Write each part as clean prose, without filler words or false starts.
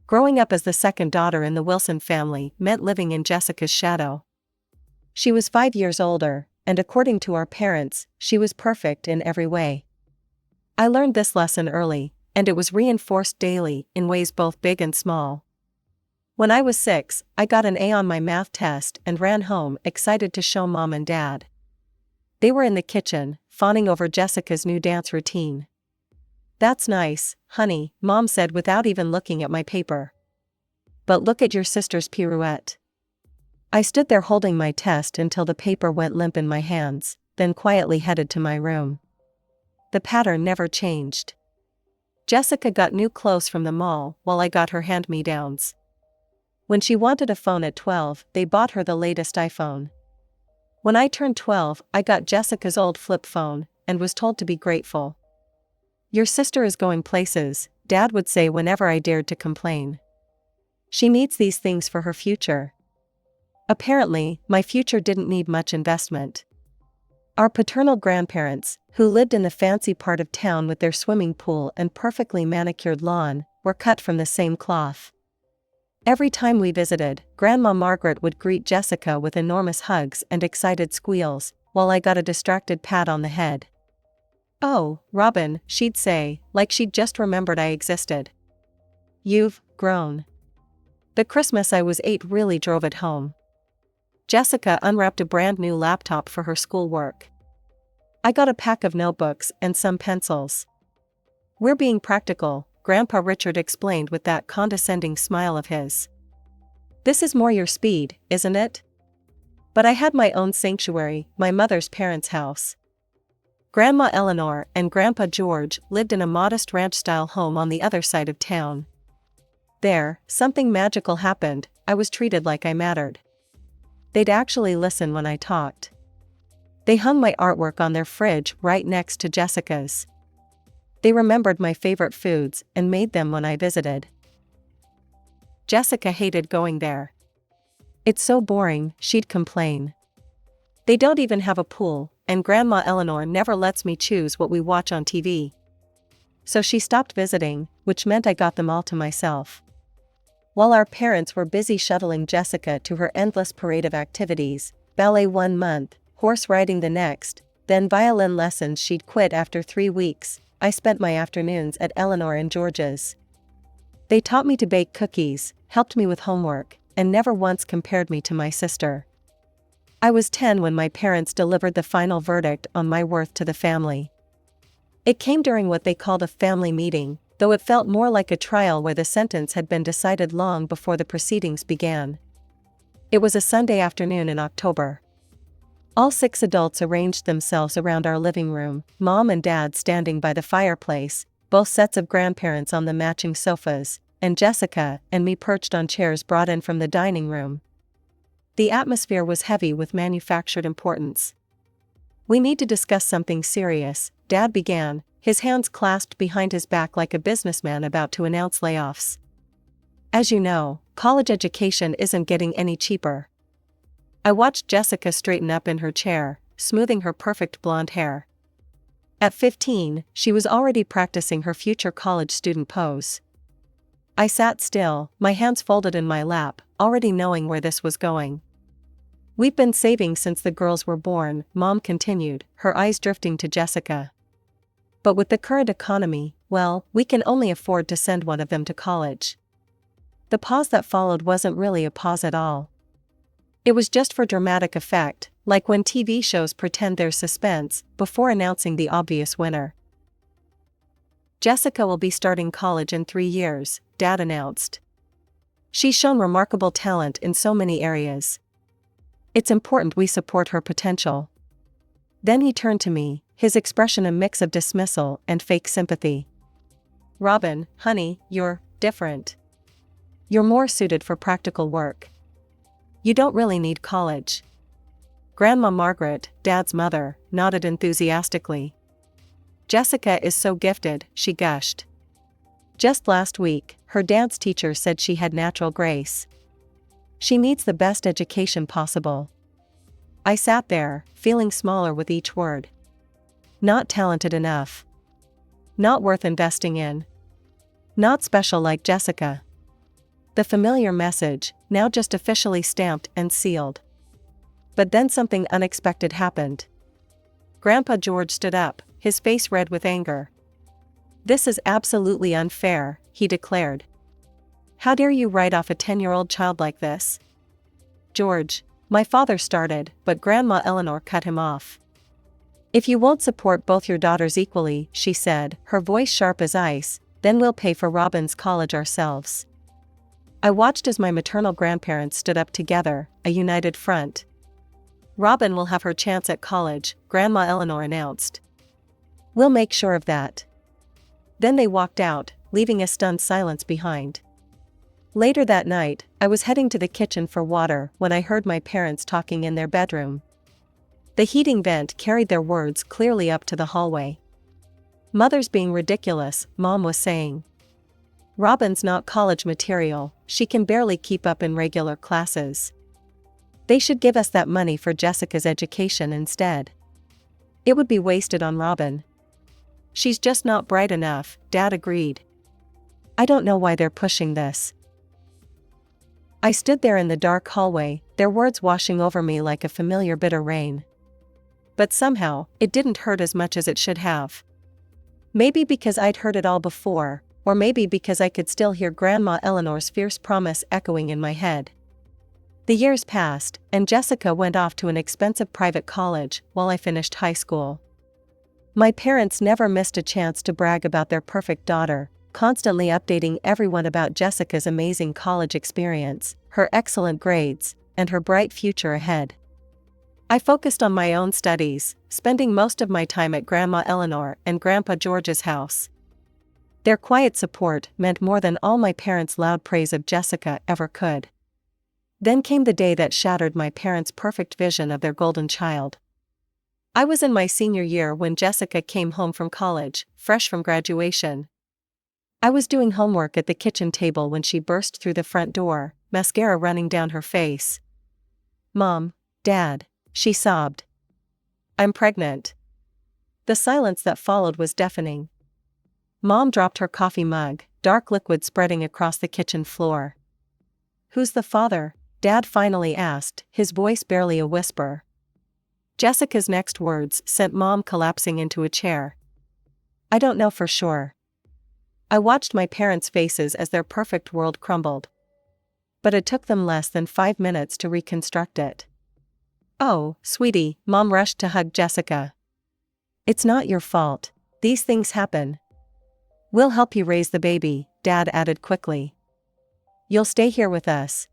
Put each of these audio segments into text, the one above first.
Growing up as the second daughter in the Wilson family meant living in Jessica's shadow. She was 5 years older, and according to our parents, she was perfect in every way. I learned this lesson early, and it was reinforced daily in ways both big and small. When I was 6, I got an A on my math test and ran home excited to show Mom and Dad. They were in the kitchen, fawning over Jessica's new dance routine. "That's nice, honey," Mom said without even looking at my paper. "But look at your sister's pirouette." I stood there holding my test until the paper went limp in my hands, then quietly headed to my room. The pattern never changed. Jessica got new clothes from the mall while I got her hand-me-downs. When she wanted a phone at 12, they bought her the latest iPhone. When I turned 12, I got Jessica's old flip phone, and was told to be grateful. "Your sister is going places," Dad would say whenever I dared to complain. "She needs these things for her future." Apparently, my future didn't need much investment. Our paternal grandparents, who lived in the fancy part of town with their swimming pool and perfectly manicured lawn, were cut from the same cloth. Every time we visited, Grandma Margaret would greet Jessica with enormous hugs and excited squeals, while I got a distracted pat on the head. "Oh, Robin," she'd say, like she'd just remembered I existed. "You've grown." The Christmas I was 8 really drove it home. Jessica unwrapped a brand new laptop for her schoolwork. I got a pack of notebooks and some pencils. "We're being practical," Grandpa Richard explained with that condescending smile of his. "This is more your speed, isn't it?" But I had my own sanctuary, my mother's parents' house. Grandma Eleanor and Grandpa George lived in a modest ranch-style home on the other side of town. There, something magical happened. I was treated like I mattered. They'd actually listen when I talked. They hung my artwork on their fridge right next to Jessica's. They remembered my favorite foods and made them when I visited. Jessica hated going there. "It's so boring," she'd complain. "They don't even have a pool, and Grandma Eleanor never lets me choose what we watch on TV." So she stopped visiting, which meant I got them all to myself. While our parents were busy shuttling Jessica to her endless parade of activities, ballet 1 month, horse riding the next, then violin lessons she'd quit after 3 weeks, I spent my afternoons at Eleanor and George's. They taught me to bake cookies, helped me with homework, and never once compared me to my sister. I was 10 when my parents delivered the final verdict on my worth to the family. It came during what they called a family meeting, though it felt more like a trial where the sentence had been decided long before the proceedings began. It was a Sunday afternoon in October. All 6 adults arranged themselves around our living room, Mom and Dad standing by the fireplace, both sets of grandparents on the matching sofas, and Jessica and me perched on chairs brought in from the dining room. The atmosphere was heavy with manufactured importance. "We need to discuss something serious," Dad began, his hands clasped behind his back like a businessman about to announce layoffs. "As you know, college education isn't getting any cheaper." I watched Jessica straighten up in her chair, smoothing her perfect blonde hair. At 15, she was already practicing her future college student pose. I sat still, my hands folded in my lap, already knowing where this was going. "We've been saving since the girls were born," Mom continued, her eyes drifting to Jessica. "But with the current economy, well, we can only afford to send one of them to college." The pause that followed wasn't really a pause at all. It was just for dramatic effect, like when TV shows pretend there's suspense before announcing the obvious winner. "Jessica will be starting college in 3 years," Dad announced. "She's shown remarkable talent in so many areas. It's important we support her potential." Then he turned to me, his expression a mix of dismissal and fake sympathy. "Robin, honey, you're different. You're more suited for practical work. You don't really need college." Grandma Margaret, Dad's mother, nodded enthusiastically. "Jessica is so gifted," she gushed. "Just last week, her dance teacher said she had natural grace. She needs the best education possible." I sat there, feeling smaller with each word. Not talented enough. Not worth investing in. Not special like Jessica. The familiar message, now just officially stamped and sealed. But then something unexpected happened. Grandpa George stood up, his face red with anger. "This is absolutely unfair," he declared. "How dare you write off a 10-year-old child like this?" "George," my father started, but Grandma Eleanor cut him off. "If you won't support both your daughters equally," she said, her voice sharp as ice, "then we'll pay for Robin's college ourselves." I watched as my maternal grandparents stood up together, a united front. "Robin will have her chance at college," Grandma Eleanor announced. "We'll make sure of that." Then they walked out, leaving a stunned silence behind. Later that night, I was heading to the kitchen for water when I heard my parents talking in their bedroom. The heating vent carried their words clearly up to the hallway. "Mother's being ridiculous," Mom was saying. "Robin's not college material, she can barely keep up in regular classes. They should give us that money for Jessica's education instead. It would be wasted on Robin." "She's just not bright enough," Dad agreed. "I don't know why they're pushing this." I stood there in the dark hallway, their words washing over me like a familiar bitter rain. But somehow, it didn't hurt as much as it should have. Maybe because I'd heard it all before, or maybe because I could still hear Grandma Eleanor's fierce promise echoing in my head. The years passed, and Jessica went off to an expensive private college while I finished high school. My parents never missed a chance to brag about their perfect daughter, constantly updating everyone about Jessica's amazing college experience, her excellent grades, and her bright future ahead. I focused on my own studies, spending most of my time at Grandma Eleanor and Grandpa George's house. Their quiet support meant more than all my parents' loud praise of Jessica ever could. Then came the day that shattered my parents' perfect vision of their golden child. I was in my senior year when Jessica came home from college, fresh from graduation. I was doing homework at the kitchen table when she burst through the front door, mascara running down her face. "Mom, Dad," she sobbed. "I'm pregnant." The silence that followed was deafening. Mom dropped her coffee mug, dark liquid spreading across the kitchen floor. "Who's the father?" Dad finally asked, his voice barely a whisper. Jessica's next words sent Mom collapsing into a chair. "I don't know for sure." I watched my parents' faces as their perfect world crumbled. But it took them less than 5 minutes to reconstruct it. "Oh, sweetie," Mom rushed to hug Jessica. "It's not your fault. These things happen. We'll help you raise the baby," Dad added quickly. "You'll stay here with us."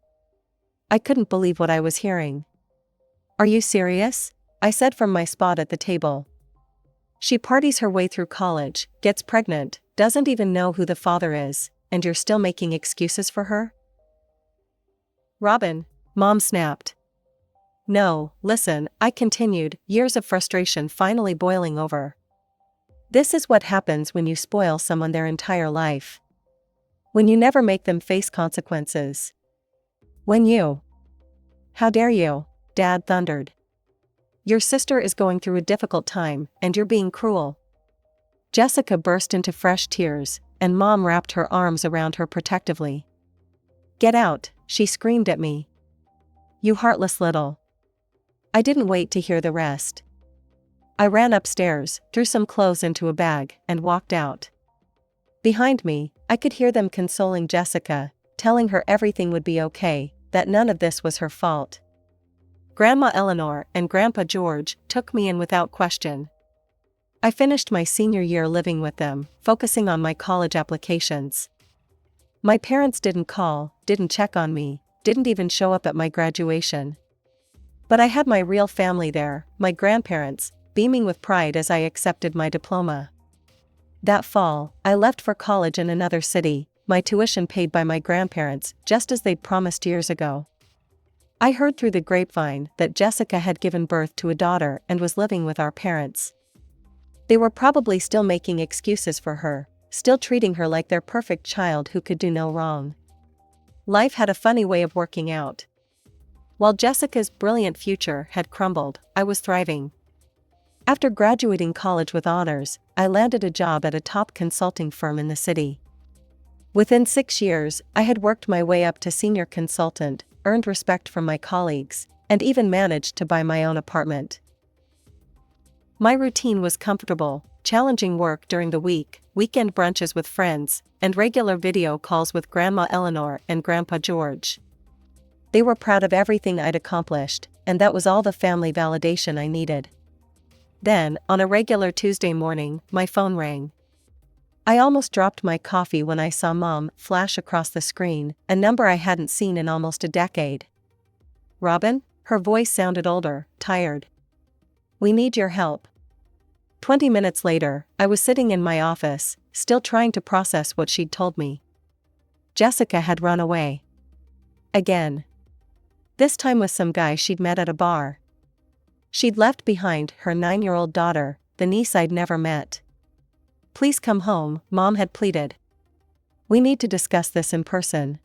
I couldn't believe what I was hearing. "Are you serious?" I said from my spot at the table. "She parties her way through college, gets pregnant, doesn't even know who the father is, and you're still making excuses for her?" "Robin," Mom snapped. "No, listen," I continued, years of frustration finally boiling over. "This is what happens when you spoil someone their entire life. When you never make them face consequences. When you—" "How dare you?" Dad thundered. "Your sister is going through a difficult time, and you're being cruel." Jessica burst into fresh tears, and Mom wrapped her arms around her protectively. "Get out," she screamed at me. "You heartless little—" I didn't wait to hear the rest. I ran upstairs, threw some clothes into a bag, and walked out. Behind me, I could hear them consoling Jessica, telling her everything would be okay, that none of this was her fault. Grandma Eleanor and Grandpa George took me in without question. I finished my senior year living with them, focusing on my college applications. My parents didn't call, didn't check on me, didn't even show up at my graduation. But I had my real family there, my grandparents, beaming with pride as I accepted my diploma. That fall, I left for college in another city, my tuition paid by my grandparents, just as they'd promised years ago. I heard through the grapevine that Jessica had given birth to a daughter and was living with our parents. They were probably still making excuses for her, still treating her like their perfect child who could do no wrong. Life had a funny way of working out. While Jessica's brilliant future had crumbled, I was thriving. After graduating college with honors, I landed a job at a top consulting firm in the city. Within 6 years, I had worked my way up to senior consultant, earned respect from my colleagues, and even managed to buy my own apartment. My routine was comfortable: challenging work during the week, weekend brunches with friends, and regular video calls with Grandma Eleanor and Grandpa George. They were proud of everything I'd accomplished, and that was all the family validation I needed. Then, on a regular Tuesday morning, my phone rang. I almost dropped my coffee when I saw Mom flash across the screen, a number I hadn't seen in almost a decade. "Robin?" Her voice sounded older, tired. "We need your help." 20 minutes later, I was sitting in my office, still trying to process what she'd told me. Jessica had run away. Again. This time with some guy she'd met at a bar. She'd left behind her 9-year-old daughter, the niece I'd never met. "Please come home," Mom had pleaded. "We need to discuss this in person."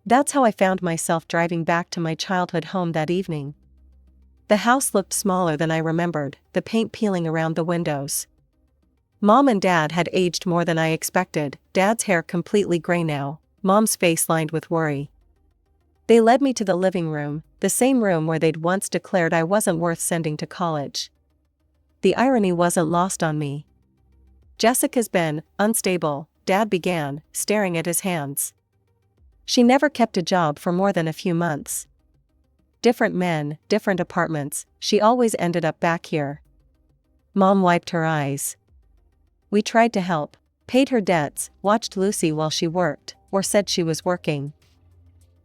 That's how I found myself driving back to my childhood home that evening. The house looked smaller than I remembered, the paint peeling around the windows. Mom and Dad had aged more than I expected, Dad's hair completely gray now, Mom's face lined with worry. They led me to the living room, the same room where they'd once declared I wasn't worth sending to college. The irony wasn't lost on me. "Jessica's been unstable," Dad began, staring at his hands. "She never kept a job for more than a few months. Different men, different apartments, she always ended up back here." Mom wiped her eyes. "We tried to help, paid her debts, watched Lucy while she worked, or said she was working.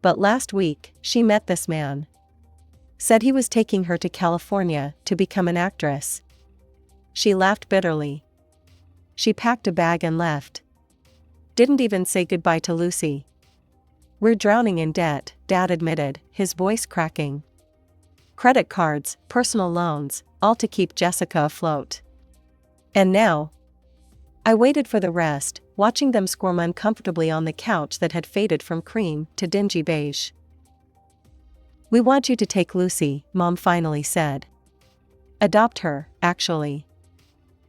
But last week, she met this man. Said he was taking her to California to become an actress." She laughed bitterly. "She packed a bag and left. Didn't even say goodbye to Lucy." "We're drowning in debt," Dad admitted, his voice cracking. "Credit cards, personal loans, all to keep Jessica afloat. And now?" I waited for the rest, watching them squirm uncomfortably on the couch that had faded from cream to dingy beige. "We want you to take Lucy," Mom finally said. "Adopt her, actually.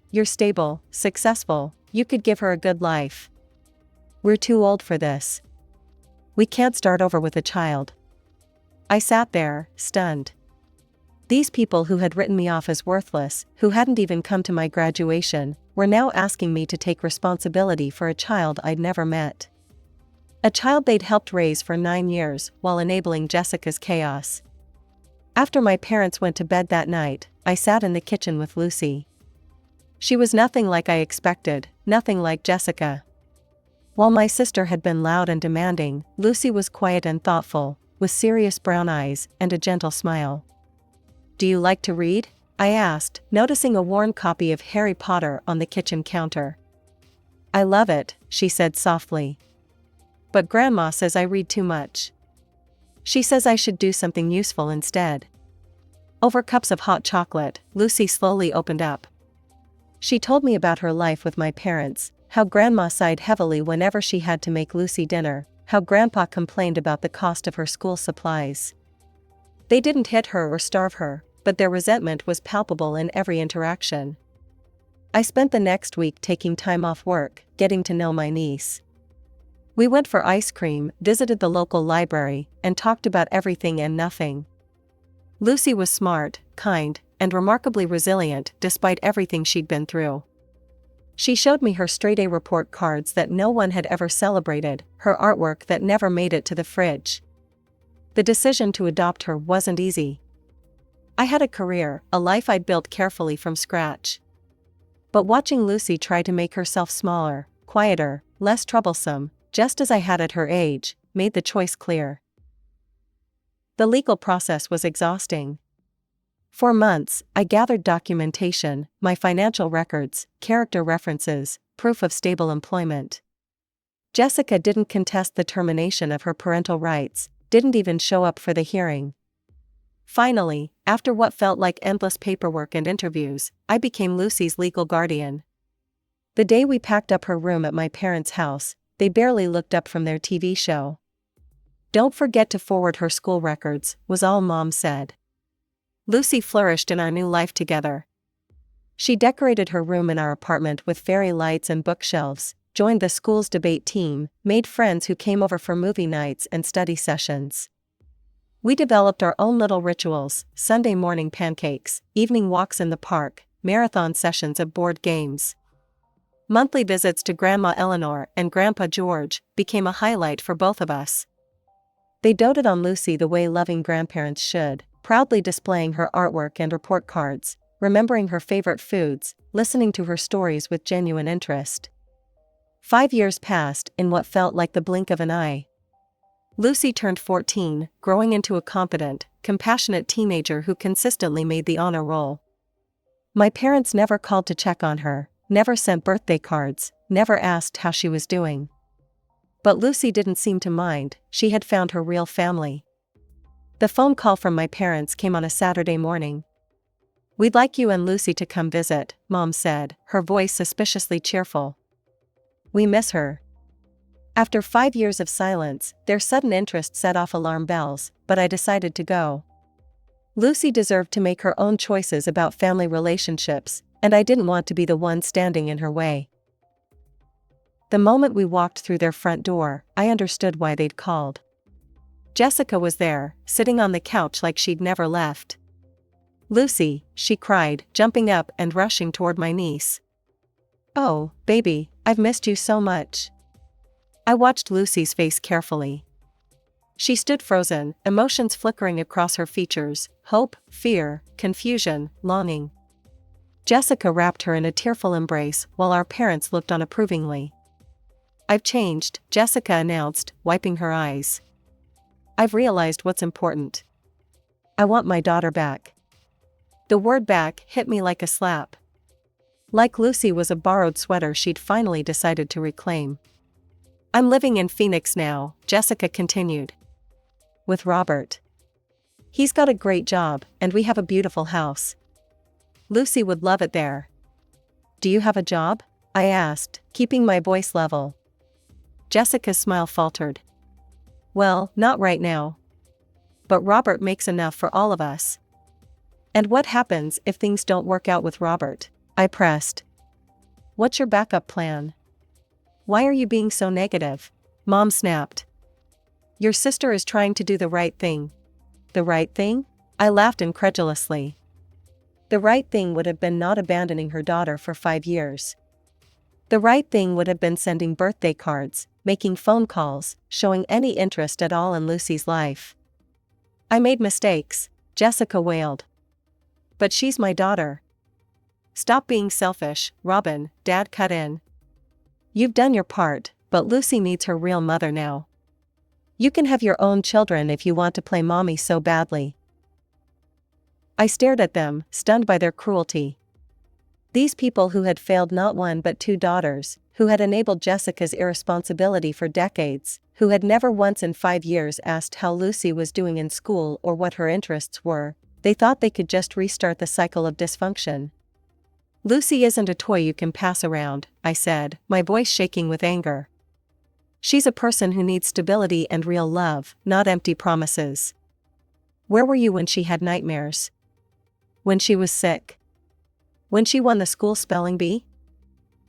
You're stable, successful, you could give her a good life. We're too old for this. We can't start over with a child." I sat there, stunned. These people who had written me off as worthless, who hadn't even come to my graduation, were now asking me to take responsibility for a child I'd never met. A child they'd helped raise for 9 years while enabling Jessica's chaos. After my parents went to bed that night, I sat in the kitchen with Lucy. She was nothing like I expected, nothing like Jessica. While my sister had been loud and demanding, Lucy was quiet and thoughtful, with serious brown eyes and a gentle smile. "Do you like to read?" I asked, noticing a worn copy of Harry Potter on the kitchen counter. "I love it," she said softly. "But Grandma says I read too much. She says I should do something useful instead." Over cups of hot chocolate, Lucy slowly opened up. She told me about her life with my parents, how Grandma sighed heavily whenever she had to make Lucy dinner, how Grandpa complained about the cost of her school supplies. They didn't hit her or starve her, but their resentment was palpable in every interaction. I spent the next week taking time off work, getting to know my niece. We went for ice cream, visited the local library, and talked about everything and nothing. Lucy was smart, kind, and remarkably resilient despite everything she'd been through. She showed me her straight-A report cards that no one had ever celebrated, her artwork that never made it to the fridge. The decision to adopt her wasn't easy. I had a career, a life I'd built carefully from scratch. But watching Lucy try to make herself smaller, quieter, less troublesome, just as I had at her age, made the choice clear. The legal process was exhausting. For months, I gathered documentation, my financial records, character references, proof of stable employment. Jessica didn't contest the termination of her parental rights, didn't even show up for the hearing. Finally, after what felt like endless paperwork and interviews, I became Lucy's legal guardian. The day we packed up her room at my parents' house, they barely looked up from their TV show. "Don't forget to forward her school records," was all Mom said. Lucy flourished in our new life together. She decorated her room in our apartment with fairy lights and bookshelves, joined the school's debate team, made friends who came over for movie nights and study sessions. We developed our own little rituals: Sunday morning pancakes, evening walks in the park, marathon sessions of board games. Monthly visits to Grandma Eleanor and Grandpa George became a highlight for both of us. They doted on Lucy the way loving grandparents should, proudly displaying her artwork and report cards, remembering her favorite foods, listening to her stories with genuine interest. 5 years passed in what felt like the blink of an eye. Lucy turned 14, growing into a confident, compassionate teenager who consistently made the honor roll. My parents never called to check on her, never sent birthday cards, never asked how she was doing. But Lucy didn't seem to mind. She had found her real family. The phone call from my parents came on a Saturday morning. "We'd like you and Lucy to come visit," Mom said, her voice suspiciously cheerful. "We miss her." After 5 years of silence, their sudden interest set off alarm bells, but I decided to go. Lucy deserved to make her own choices about family relationships, and I didn't want to be the one standing in her way. The moment we walked through their front door, I understood why they'd called. Jessica was there, sitting on the couch like she'd never left. "Lucy," she cried, jumping up and rushing toward my niece. "Oh, baby, I've missed you so much." I watched Lucy's face carefully. She stood frozen, emotions flickering across her features: hope, fear, confusion, longing. Jessica wrapped her in a tearful embrace while our parents looked on approvingly. "I've changed," Jessica announced, wiping her eyes. "I've realized what's important. I want my daughter back." The word "back" hit me like a slap. Like Lucy was a borrowed sweater she'd finally decided to reclaim. "I'm living in Phoenix now," Jessica continued. "With Robert. He's got a great job, and we have a beautiful house. Lucy would love it there." "Do you have a job?" I asked, keeping my voice level. Jessica's smile faltered. "Well, not right now. But Robert makes enough for all of us." "And what happens if things don't work out with Robert?" I pressed. "What's your backup plan?" "Why are you being so negative?" Mom snapped. "Your sister is trying to do the right thing." "The right thing?" I laughed incredulously. The right thing would have been not abandoning her daughter for 5 years. The right thing would have been sending birthday cards, making phone calls, showing any interest at all in Lucy's life. "I made mistakes," Jessica wailed. "But she's my daughter." "Stop being selfish, Robin," Dad cut in. "You've done your part, but Lucy needs her real mother now. You can have your own children if you want to play mommy so badly." I stared at them, stunned by their cruelty. These people who had failed not one but 2 daughters, who had enabled Jessica's irresponsibility for decades, who had never once in 5 years asked how Lucy was doing in school or what her interests were, they thought they could just restart the cycle of dysfunction. "Lucy isn't a toy you can pass around," I said, my voice shaking with anger. "She's a person who needs stability and real love, not empty promises." "Where were you when she had nightmares? When she was sick? When she won the school spelling bee?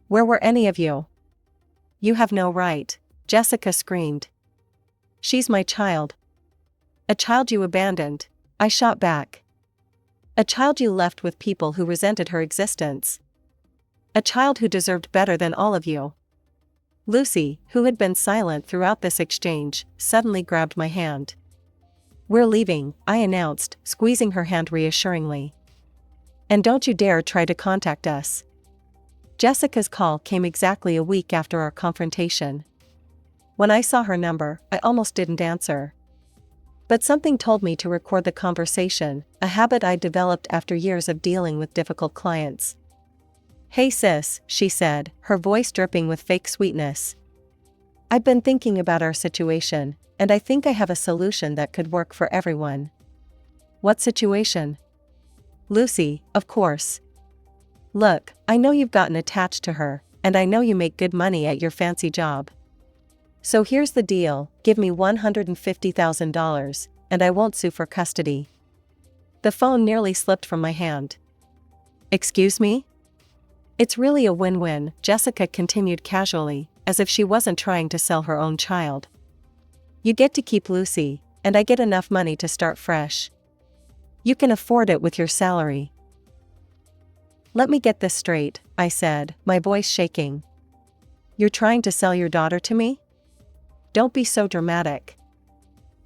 Where were any of you?" "You have no right," Jessica screamed. "She's my child." "A child you abandoned," I shot back. "A child you left with people who resented her existence. A child who deserved better than all of you." Lucy, who had been silent throughout this exchange, suddenly grabbed my hand. "We're leaving," I announced, squeezing her hand reassuringly. "And don't you dare try to contact us." Jessica's call came exactly a week after our confrontation. When I saw her number, I almost didn't answer. But something told me to record the conversation, a habit I developed after years of dealing with difficult clients. "Hey sis," she said, her voice dripping with fake sweetness. "I've been thinking about our situation, and I think I have a solution that could work for everyone." "What situation?" "Lucy, of course. Look, I know you've gotten attached to her, and I know you make good money at your fancy job. So here's the deal: give me $150,000, and I won't sue for custody." The phone nearly slipped from my hand. "Excuse me?" "It's really a win-win," Jessica continued casually. as if she wasn't trying to sell her own child. You get to keep Lucy, and I get enough money to start fresh. You can afford it with your salary. Let me get this straight, I said, my voice shaking. You're trying to sell your daughter to me? Don't be so dramatic.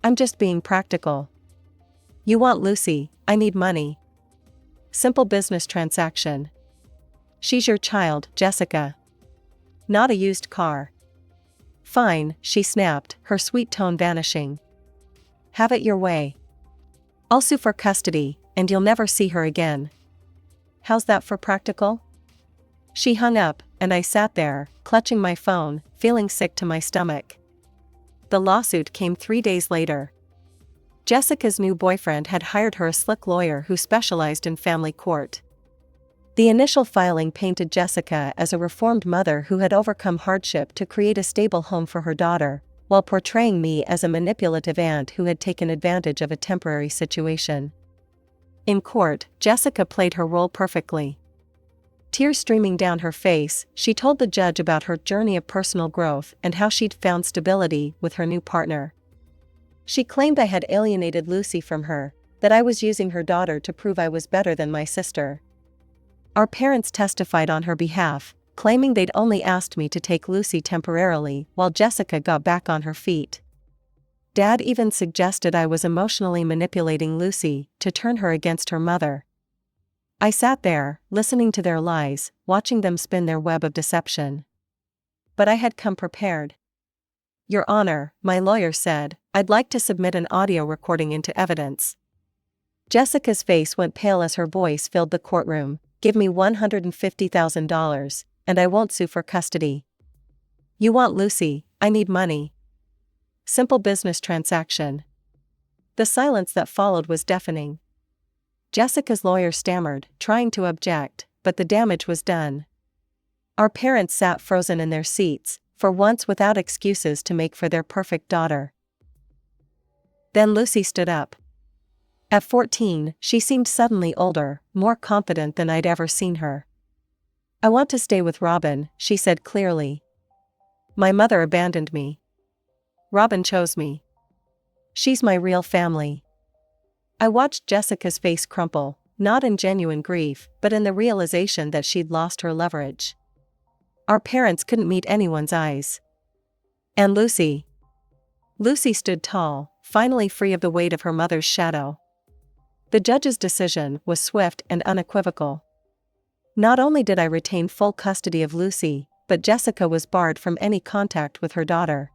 I'm just being practical. You want Lucy, I need money. Simple business transaction. She's your child, Jessica. Not a used car. Fine, she snapped, her sweet tone vanishing. Have it your way. I'll sue for custody, and you'll never see her again. How's that for practical? She hung up, and I sat there, clutching my phone, feeling sick to my stomach. The lawsuit came 3 days later. Jessica's new boyfriend had hired her a slick lawyer who specialized in family court. The initial filing painted Jessica as a reformed mother who had overcome hardship to create a stable home for her daughter, while portraying me as a manipulative aunt who had taken advantage of a temporary situation. In court, Jessica played her role perfectly. Tears streaming down her face, she told the judge about her journey of personal growth and how she'd found stability with her new partner. She claimed I had alienated Lucy from her, that I was using her daughter to prove I was better than my sister. Our parents testified on her behalf, claiming they'd only asked me to take Lucy temporarily while Jessica got back on her feet. Dad even suggested I was emotionally manipulating Lucy to turn her against her mother. I sat there, listening to their lies, watching them spin their web of deception. But I had come prepared. Your Honor, my lawyer said, I'd like to submit an audio recording into evidence. Jessica's face went pale as her voice filled the courtroom. Give me $150,000, and I won't sue for custody. You want Lucy, I need money. Simple business transaction. The silence that followed was deafening. Jessica's lawyer stammered, trying to object, but the damage was done. Our parents sat frozen in their seats, for once without excuses to make for their perfect daughter. Then Lucy stood up. At 14, she seemed suddenly older, more confident than I'd ever seen her. I want to stay with Robin, she said clearly. My mother abandoned me. Robin chose me. She's my real family. I watched Jessica's face crumple, not in genuine grief, but in the realization that she'd lost her leverage. Our parents couldn't meet anyone's eyes. And Lucy? Lucy stood tall, finally free of the weight of her mother's shadow. The judge's decision was swift and unequivocal. Not only did I retain full custody of Lucy, but Jessica was barred from any contact with her daughter.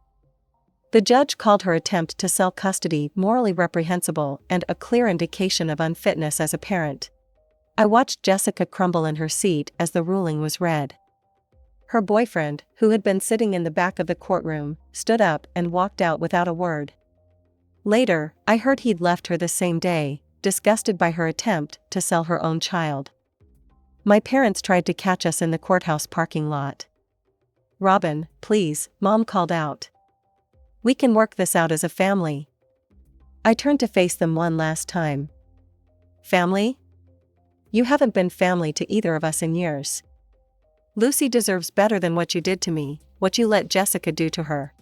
The judge called her attempt to sell custody morally reprehensible and a clear indication of unfitness as a parent. I watched Jessica crumble in her seat as the ruling was read. Her boyfriend, who had been sitting in the back of the courtroom, stood up and walked out without a word. Later, I heard he'd left her the same day, disgusted by her attempt to sell her own child. My parents tried to catch us in the courthouse parking lot. Robin, please, Mom called out. We can work this out as a family. I turned to face them one last time. Family? You haven't been family to either of us in years. Lucy deserves better than what you did to me, what you let Jessica do to her.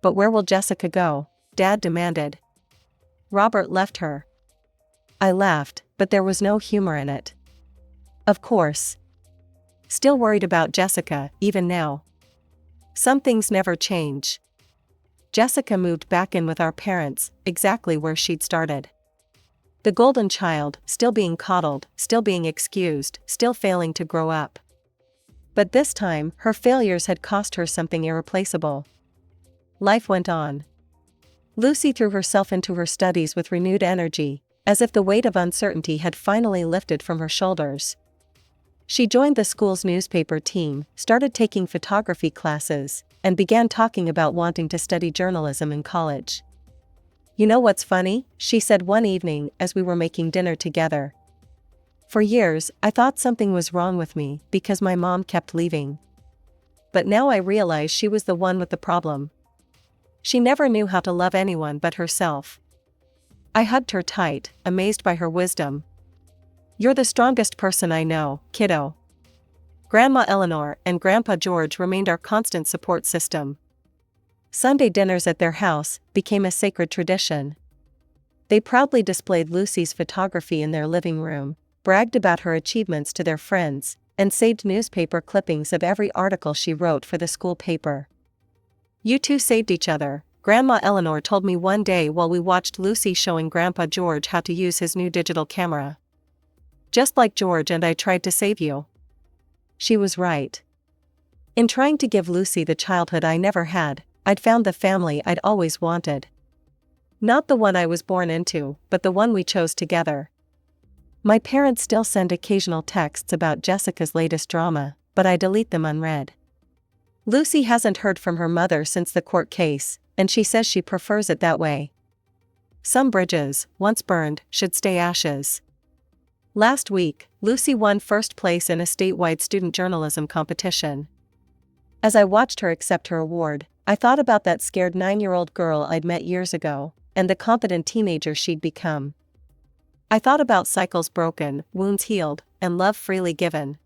But where will Jessica go? Dad demanded. Robert left her. I laughed, but there was no humor in it. Of course. Still worried about Jessica, even now. Some things never change. Jessica moved back in with our parents, exactly where she'd started. The golden child, still being coddled, still being excused, still failing to grow up. But this time, her failures had cost her something irreplaceable. Life went on. Lucy threw herself into her studies with renewed energy, as if the weight of uncertainty had finally lifted from her shoulders. She joined the school's newspaper team, started taking photography classes, and began talking about wanting to study journalism in college. You know what's funny? She said one evening as we were making dinner together. For years, I thought something was wrong with me because my mom kept leaving. But now I realize she was the one with the problem. She never knew how to love anyone but herself. I hugged her tight, amazed by her wisdom. You're the strongest person I know, kiddo. Grandma Eleanor and Grandpa George remained our constant support system. Sunday dinners at their house became a sacred tradition. They proudly displayed Lucy's photography in their living room, bragged about her achievements to their friends, and saved newspaper clippings of every article she wrote for the school paper. "You two saved each other," Grandma Eleanor told me one day while we watched Lucy showing Grandpa George how to use his new digital camera. "Just like George and I tried to save you." She was right. In trying to give Lucy the childhood I never had, I'd found the family I'd always wanted. Not the one I was born into, but the one we chose together. My parents still send occasional texts about Jessica's latest drama, but I delete them unread. Lucy hasn't heard from her mother since the court case, and she says she prefers it that way. Some bridges, once burned, should stay ashes. Last week, Lucy won first place in a statewide student journalism competition. As I watched her accept her award, I thought about that scared 9-year-old girl I'd met years ago, and the confident teenager she'd become. I thought about cycles broken, wounds healed, and love freely given.